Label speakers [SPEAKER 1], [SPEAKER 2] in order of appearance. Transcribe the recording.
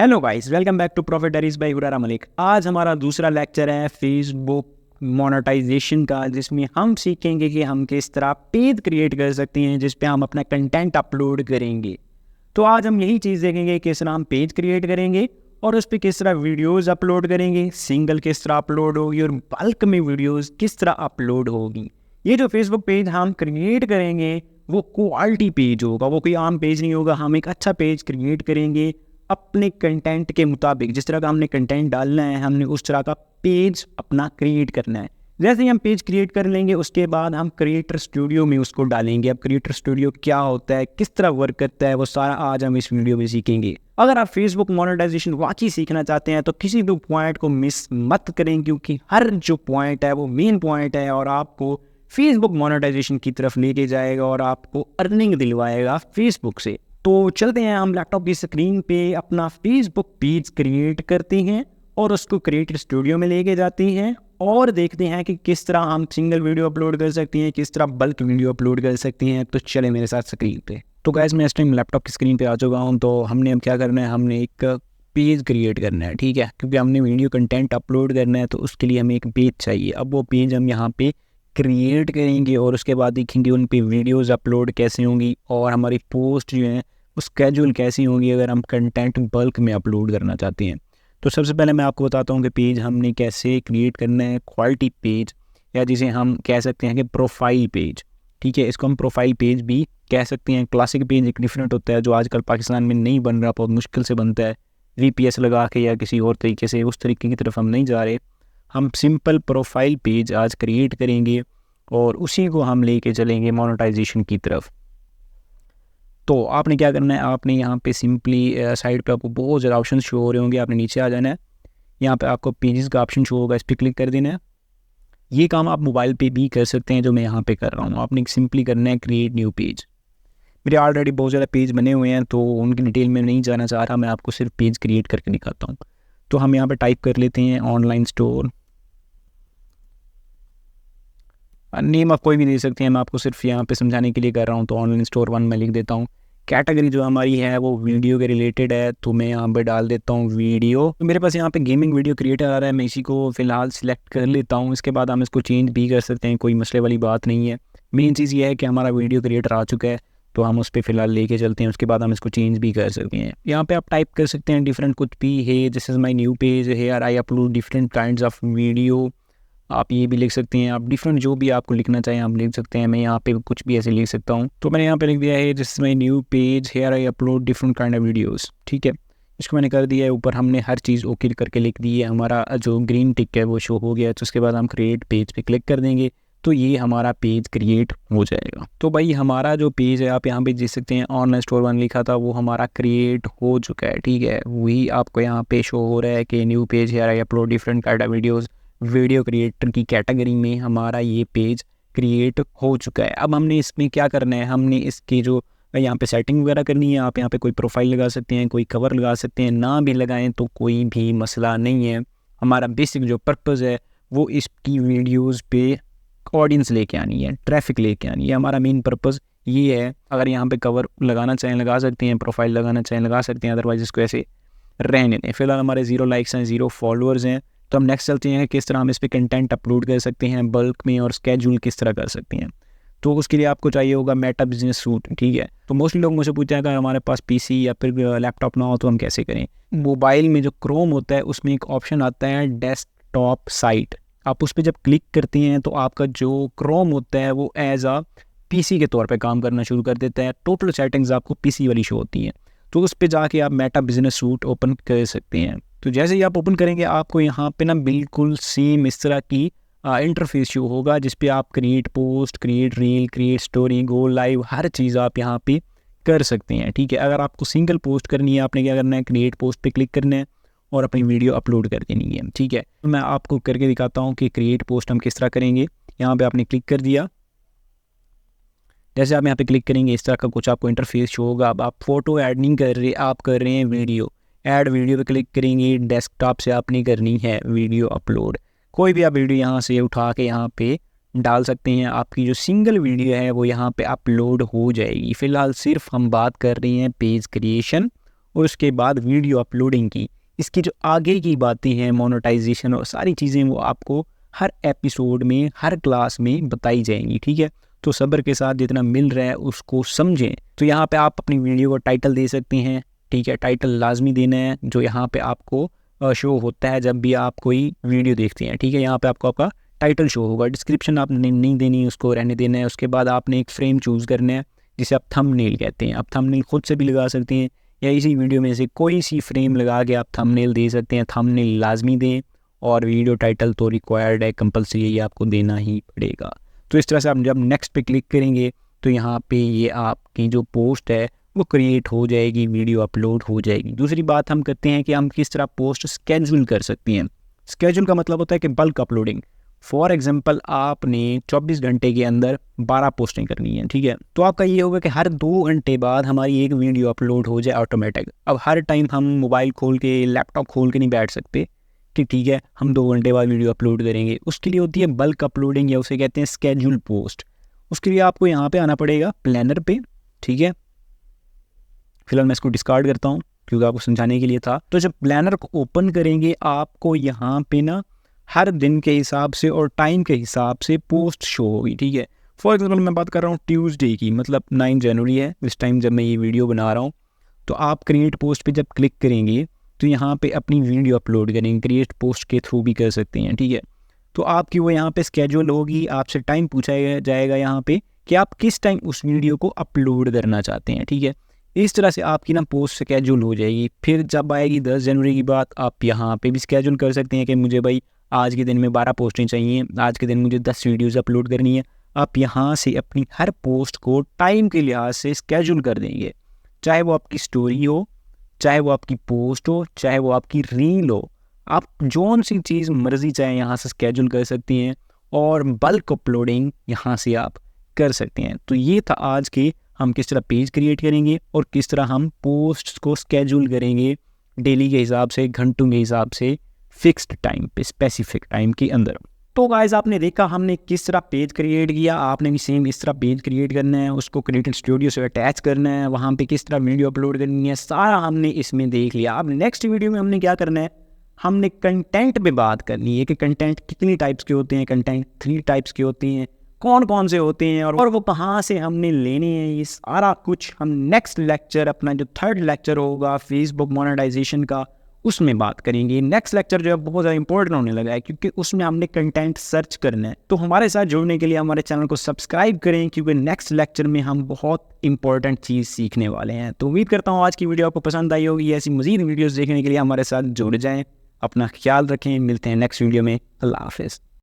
[SPEAKER 1] Hello guys, welcome back to profit diaries by Hurara Malik. आज हमारा दूसरा लेक्चर है फेसबुक मोनेटाइजेशन का, जिसमें हम सीखेंगे कि हम किस तरह पेज क्रिएट कर सकते हैं जिस पे हम अपना कंटेंट अपलोड करेंगे। तो आज हम यही चीज़ देखेंगे किस तरह हम पेज क्रिएट करेंगे और उस पर किस तरह वीडियोस अपलोड करेंगे, सिंगल किस तरह अपलोड होगी और बल्क में वीडियोस किस तरह अपलोड होगी। ये जो फेसबुक पेज हम क्रिएट करेंगे वो क्वालिटी पेज होगा, वो कोई आम पेज नहीं होगा। हम एक अच्छा पेज क्रिएट करेंगे अपने कंटेंट के मुताबिक। जिस तरह का हमने कंटेंट डालना है, हमने उस तरह का पेज अपना क्रिएट करना है। जैसे ही हम पेज क्रिएट कर लेंगे उसके बाद हम क्रिएटर स्टूडियो में उसको डालेंगे। अब क्रिएटर स्टूडियो क्या होता है, किस तरह वर्क करता है, वो सारा आज हम इस वीडियो में सीखेंगे। अगर आप फेसबुक मोनेटाइजेशन वाकई सीखना चाहते हैं तो किसी भी पॉइंट को मिस मत करें, क्योंकि हर जो पॉइंट है वो मेन पॉइंट है और आपको फेसबुक मोनेटाइजेशन की तरफ लेके जाएगा और आपको अर्निंग दिलवाएगा फेसबुक से। तो चलते हैं, हम लैपटॉप की स्क्रीन पे अपना फेसबुक पेज क्रिएट करते हैं और उसको क्रिएटर स्टूडियो में लेके जाते हैं और देखते हैं कि किस तरह हम सिंगल वीडियो अपलोड कर सकते हैं, किस तरह बल्क वीडियो अपलोड कर सकते हैं। तो चले मेरे साथ स्क्रीन पे। तो गाइस, मैं इस टाइम लैपटॉप की स्क्रीन पे आ चुका हूँ। तो हमने अब क्या करना है, हमने एक पेज क्रिएट करना है, ठीक है, क्योंकि हमने वीडियो कंटेंट अपलोड करना है तो उसके लिए हमें एक पेज चाहिए। अब वो पेज हम यहाँ पे क्रिएट करेंगे और उसके बाद देखेंगे उन पे वीडियोस अपलोड कैसे होंगी और हमारी पोस्ट जो है वो स्केड्यूल कैसी होंगी अगर हम कंटेंट बल्क में अपलोड करना चाहते हैं। तो सबसे पहले मैं आपको बताता हूँ कि पेज हमने कैसे क्रिएट करना है। क्वालिटी पेज, या जिसे हम कह सकते हैं कि प्रोफाइल पेज, ठीक है, इसको हम प्रोफाइल पेज भी कह सकते हैं। क्लासिक पेज एक डिफरेंट होता है जो आजकल पाकिस्तान में नहीं बन रहा, बहुत मुश्किल से बनता है, VPS लगा के या किसी और तरीके से। उस तरीके की तरफ हम नहीं जा रहे, हम सिंपल प्रोफाइल पेज आज क्रिएट करेंगे और उसी को हम लेके चलेंगे मोनेटाइजेशन की तरफ। तो आपने क्या करना है, आपने यहाँ पे सिंपली साइड पे आपको बहुत ज़्यादा ऑप्शन शो हो रहे होंगे, आपने नीचे आ जाना है। यहाँ पे आपको पेजेस का ऑप्शन शो होगा, इस पर क्लिक कर देना है। ये काम आप मोबाइल पे भी कर सकते हैं जो मैं यहाँ पे कर रहा हूँ। आपने सिंपली करना है क्रिएट न्यू पेज। मेरे ऑलरेडी बहुत ज़्यादा पेज बने हुए हैं तो उनकी डिटेल में नहीं जाना चाह रहा, मैं आपको सिर्फ पेज क्रिएट करके दिखाता हूँ। तो हम यहाँ पर टाइप कर लेते हैं ऑनलाइन स्टोर, नेम आप कोई भी दे सकते हैं, मैं आपको सिर्फ यहाँ पे समझाने के लिए कर रहा हूँ। तो ऑनलाइन स्टोर 1 मैं लिख देता हूँ। कैटेगरी जो हमारी है वो वीडियो के रिलेटेड है तो मैं यहाँ पे डाल देता हूँ वीडियो। तो मेरे पास यहाँ पे गेमिंग वीडियो क्रिएटर आ रहा है, मैं इसी को फ़िलहाल सिलेक्ट कर लेता हूँ। इसके बाद हम इसको चेंज भी कर सकते हैं, कोई मसले वाली बात नहीं है। मेन चीज़ ये है कि हमारा वीडियो क्रिएटर आ चुका है तो हम उस पर फ़िलहाल लेके चलते हैं, उसके बाद हम इसको चेंज भी कर सकते हैं। यहाँ पे आप टाइप कर सकते हैं डिफरेंट कुछ भी है, this is my new page, here I upload different kinds of video. आप ये भी लिख सकते हैं, आप डिफरेंट जो भी आपको लिखना चाहें आप लिख सकते हैं। मैं यहाँ पे कुछ भी ऐसे लिख सकता हूँ। तो मैंने यहाँ पे लिख दिया है this is my new page, here I upload different kind of videos, ठीक है, इसको मैंने कर दिया है। ऊपर हमने हर चीज़ ओके करके लिख दी है, हमारा जो ग्रीन टिक है वो शो हो गया। तो उसके बाद हम क्रिएट पेज पे क्लिक कर देंगे तो ये हमारा पेज क्रिएट हो जाएगा। तो भाई हमारा जो पेज है आप यहाँ पे देख सकते हैं, ऑनलाइन स्टोर 1 लिखा था वो हमारा क्रिएट हो चुका है, ठीक है। वही आपको यहाँ पे शो हो रहा है कि new page, here I upload different kind of videos, video creator की कैटेगरी में हमारा ये पेज क्रिएट हो चुका है। अब हमने इसमें क्या करना है, हमने इसकी जो यहाँ पे सेटिंग वगैरह करनी है। आप यहाँ पे कोई प्रोफाइल लगा सकते हैं, कोई कवर लगा सकते हैं, ना भी लगाएं तो कोई भी मसला नहीं है। हमारा बेसिक जो पर्पज़ है वो इसकी वीडियोज़ पे ऑडियंस लेके आनी है, ट्रैफिक लेके आनी है। हमारा मेन पर्पज़ ये है। अगर यहाँ पे कवर लगाना चाहें लगा सकते हैं, प्रोफाइल लगाना चाहें लगा सकते हैं, अदरवाइज़ इसको ऐसे रहने दें। फिलहाल हमारे 0 लाइक्स हैं, 0 फॉलोअर्स हैं। तो हम नेक्स्ट चलते हैं किस तरह हम इस पर कंटेंट अपलोड कर सकते हैं बल्क में और स्केड्यूल किस तरह कर सकते हैं। तो उसके लिए आपको चाहिए होगा मेटा बिजनेस सूट, ठीक है। तो मोस्टली लोग मुझे पूछते हैं अगर हमारे पास PC या फिर लैपटॉप ना हो तो हम कैसे करें। मोबाइल में जो क्रोम होता है उसमें एक ऑप्शन आता है डेस्कटॉप साइट, आप उस पर जब क्लिक करते हैं तो आपका जो क्रोम होता है वो एज आ PC के तौर पर काम करना शुरू कर देता है। टोटल सेटिंग्स आपको PC वाली शो होती हैं। तो उस पर जाके आप मेटा बिजनेस सूट ओपन कर सकते हैं। तो जैसे ही आप ओपन करेंगे आपको यहाँ पे ना बिल्कुल सेम इस तरह की इंटरफेस शो होगा जिस पे आप create post, create reel, create story, go live, हर चीज़ आप यहाँ पे कर सकते हैं, ठीक है। अगर आपको सिंगल पोस्ट करनी है आपने क्या करना है, क्रिएट पोस्ट पे क्लिक करना है और अपनी वीडियो अपलोड कर देनी है, ठीक है। तो मैं आपको करके दिखाता हूँ कि क्रिएट पोस्ट हम किस तरह करेंगे। यहाँ पर आपने क्लिक कर दिया, जैसे आप यहाँ पे क्लिक करेंगे इस तरह का कुछ आपको इंटरफेस शो होगा। अब आप फोटो ऐड नहीं कर रहे, आप कर रहे हैं वीडियो। ऐड वीडियो पे क्लिक करेंगे, डेस्कटॉप से आपने करनी है वीडियो अपलोड। कोई भी आप वीडियो यहाँ से उठा के यहाँ पे डाल सकते हैं, आपकी जो सिंगल वीडियो है वो यहाँ पे अपलोड हो जाएगी। फ़िलहाल सिर्फ हम बात कर रहे हैं पेज क्रिएशन और उसके बाद वीडियो अपलोडिंग की। इसकी जो आगे की बातें हैं, मोनेटाइजेशन और सारी चीज़ें, वो आपको हर एपिसोड में, हर क्लास में बताई जाएंगी, ठीक है। तो सब्र के साथ जितना मिल रहा है उसको समझें। तो यहाँ पे आप अपनी वीडियो को टाइटल दे सकते हैं, ठीक है। टाइटल लाजमी देना है जो यहाँ पे आपको शो होता है जब भी आप कोई वीडियो देखते हैं, ठीक है। यहाँ पे आपको आपका टाइटल शो होगा। डिस्क्रिप्शन आपने नहीं देनी, उसको रहने देना है। उसके बाद आपने एक फ्रेम चूज़ करना है जिसे आप थंबनेल कहते हैं। आप थंबनेल खुद से भी लगा सकते हैं या इसी वीडियो में से कोई सी फ्रेम लगा के आप थंबनेल दे सकते हैं। थंबनेल लाजमी दें और वीडियो टाइटल तो रिक्वायर्ड है, कंपलसरी है, ये आपको देना ही पड़ेगा। तो इस तरह से आप जब नेक्स्ट पे क्लिक करेंगे तो यहाँ पे ये आपकी जो पोस्ट है वो क्रिएट हो जाएगी, वीडियो अपलोड हो जाएगी। दूसरी बात हम करते हैं कि हम किस तरह पोस्ट स्केड्यूल कर सकते हैं। स्केड्यूल का मतलब होता है कि बल्क अपलोडिंग। फॉर एग्जांपल आपने 24 घंटे के अंदर 12 पोस्टिंग करनी है, ठीक है। तो आपका ये होगा कि हर 2 घंटे बाद हमारी एक वीडियो अपलोड हो जाए ऑटोमेटिक। अब हर टाइम हम मोबाइल खोल के, लैपटॉप खोल के नहीं बैठ सकते कि ठीक है हम 2 घंटे बाद वीडियो अपलोड करेंगे। उसके लिए होती है बल्क अपलोडिंग या उसे कहते हैं स्केड्यूल पोस्ट। उसके लिए आपको यहाँ पे आना पड़ेगा प्लानर पे, ठीक है। फिलहाल मैं इसको डिस्कार्ड करता हूँ क्योंकि आपको समझाने के लिए था। तो जब प्लानर को ओपन करेंगे आपको यहाँ पे ना हर दिन के हिसाब से और टाइम के हिसाब से पोस्ट शो होगी, ठीक है। फॉर एग्जांपल मैं बात कर रहा हूँ ट्यूसडे की, मतलब 9 जनवरी है इस टाइम जब मैं ये वीडियो बना रहा हूँ। तो आप क्रिएट पोस्ट पे जब क्लिक करेंगे तो यहाँ पे अपनी वीडियो अपलोड करेंगे, क्रिएट पोस्ट के थ्रू भी कर सकते हैं, ठीक है। तो आपकी वो यहाँ पे स्केड्यूल होगी, आपसे टाइम पूछा जाएगा यहाँ पे कि आप किस टाइम उस वीडियो को अपलोड करना चाहते हैं, ठीक है। इस तरह से आपकी ना पोस्ट स्केड्यूल हो जाएगी। फिर जब आएगी 10 जनवरी की बात, आप यहाँ पे भी स्केड्यूल कर सकते हैं कि मुझे भाई आज के दिन में 12 पोस्टें चाहिए, आज के दिन मुझे 10 वीडियोज़ अपलोड करनी है। आप यहाँ से अपनी हर पोस्ट को टाइम के लिहाज से स्केड्यूल कर देंगे, चाहे वो आपकी स्टोरी हो, चाहे वो आपकी पोस्ट हो, चाहे वो आपकी रील हो। आप जौन सी चीज़ मर्जी चाहे यहाँ से स्केड्यूल कर सकती हैं और बल्क अपलोडिंग यहाँ से आप कर सकते हैं। तो ये था आज के हम किस तरह पेज क्रिएट करेंगे और किस तरह हम पोस्ट को स्केड्यूल करेंगे डेली के हिसाब से, घंटों के हिसाब से, फिक्स्ड टाइम पे, स्पेसिफिक टाइम के अंदर। तो गाइस आपने देखा हमने किस तरह पेज क्रिएट किया। आपने भी सेम इस तरह पेज क्रिएट करना है, उसको क्रिएटिव स्टूडियो से अटैच करना है, वहाँ पे किस तरह वीडियो अपलोड करनी है, सारा हमने इसमें देख लिया। अब नेक्स्ट वीडियो में हमने क्या करना है, हमने कंटेंट पे बात करनी है कि कंटेंट कितनी टाइप्स के होते हैं, कंटेंट 3 टाइप्स के होते हैं, कौन कौन से होते हैं और वो कहाँ से हमने लेने हैं। ये सारा कुछ हम नेक्स्ट लेक्चर, अपना जो 3rd लेक्चर होगा फेसबुक मोनेटाइजेशन का, उसमें बात करेंगे। नेक्स्ट लेक्चर जो है बहुत ज़्यादा इंपॉर्टेंट होने लगा है क्योंकि उसमें हमने कंटेंट सर्च करना है। तो हमारे साथ जुड़ने के लिए हमारे चैनल को सब्सक्राइब करें क्योंकि नेक्स्ट लेक्चर में हम बहुत इंपॉर्टेंट चीज़ सीखने वाले हैं। तो उम्मीद करता हूँ आज की वीडियो आपको पसंद आई होगी। ऐसी मज़ीद वीडियोज़ देखने के लिए हमारे साथ जुड़ जाएँ। अपना ख्याल रखें, मिलते हैं नेक्स्ट वीडियो में। अल्लाह हाफ़िज़।